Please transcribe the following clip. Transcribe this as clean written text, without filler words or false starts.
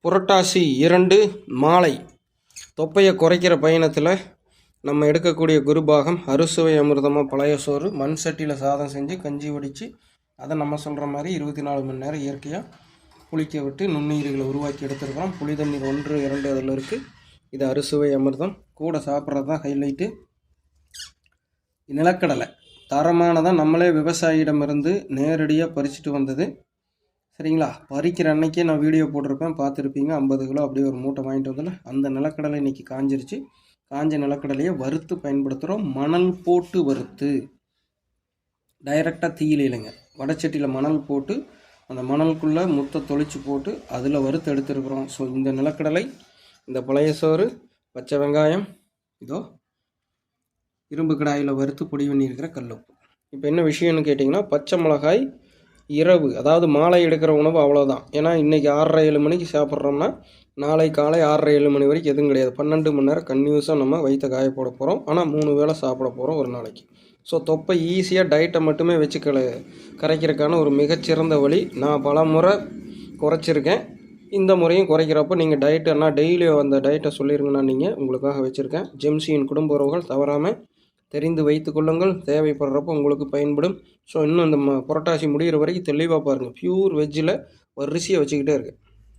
புரட்டாசி 2 மாலை தொப்பையை குறைக்கிற பயணத்தில் நம்ம எடுக்கக்கூடிய குருபாகம் அறுசுவை அமிர்தமாக பழைய சோறு மண் சட்டியில் சாதம் செஞ்சு கஞ்சி வடித்து அதை நம்ம சொல்கிற மாதிரி 24 மணி நேரம் இயற்கையாக புளிக்க விட்டு நுண்ணுயிர்களை உருவாக்கி எடுத்துருக்கிறோம். புளி தண்ணீர் 1, 2 அதில் இருக்குது. இது அறுசுவை அமிர்தம். கூட சாப்பிட்றது தான் ஹைலைட்டு. நிலக்கடலை தரமானதான், நம்மளே விவசாயியிடமிருந்து நேரடியாக பறிச்சுட்டு வந்தது. சரிங்களா? பறிக்கிற அன்னைக்கே நான் வீடியோ போட்டிருப்பேன், பார்த்துருப்பீங்க. 50 கிலோ அப்படியே ஒரு மூட்டை வாங்கிட்டு வந்ததில்ல. அந்த நிலக்கடலை இன்றைக்கி காஞ்சிருச்சு. காஞ்ச நிலக்கடலையை வறுத்து பயன்படுத்துகிறோம். மணல் போட்டு வறுத்து, டைரெக்டாக தீயில இல்லைங்க, வடச்சட்டியில் மணல் போட்டு அந்த மணலுக்குள்ளே முத்தை தொளிச்சு போட்டு அதில் வறுத்து எடுத்துருக்குறோம். ஸோ இந்த நிலக்கடலை, இந்த பழைய சோறு, பச்சை வெங்காயம், இதோ இரும்பு கடாயில் வறுத்து பொடி பண்ணியிருக்கிற கல்லுப்பு. இப்போ என்ன விஷயம்னு கேட்டிங்கன்னா, பச்சை மிளகாய் இரவு, அதாவது மாலை எடுக்கிற உணவு அவ்வளோதான். ஏன்னா இன்றைக்கி 6:30-7 மணிக்கு சாப்பிட்றோம்னா நாளை காலை 6:30-7 மணி வரைக்கும் எதுவும் கிடையாது. 12 மணி நேரம் கன்டினியூஸாக நம்ம வயிற்ற காய போட போகிறோம். ஆனால் 3 வேளை சாப்பிட போகிறோம் ஒரு நாளைக்கு. ஸோ தொப்பை ஈஸியாக டயட்டை மட்டுமே வச்சு கரைக்கிறதுக்கான ஒரு மிகச்சிறந்த வழி. நான் பல முறை குறைச்சிருக்கேன். இந்த முறையும் குறைக்கிறப்போ நீங்கள் டயட்டுன்னா டெய்லி அந்த டயட்டை சொல்லிடுங்கன்னா நீங்கள் உங்களுக்காக வச்சுருக்கேன். ஜெம்சியின் குடும்ப உறவுகள் தவறாமல் தெரிந்து வைத்து கொள்ளுங்கள். தேவைப்படுறப்போ உங்களுக்கு பயன்படும். ஸோ இன்னும் இந்த புரட்டாசி முடிகிற வரைக்கும் தெளிவாக பாருங்கள். பியூர் வெஜ்ஜில் வரிசையை வச்சுக்கிட்டே இருக்குது.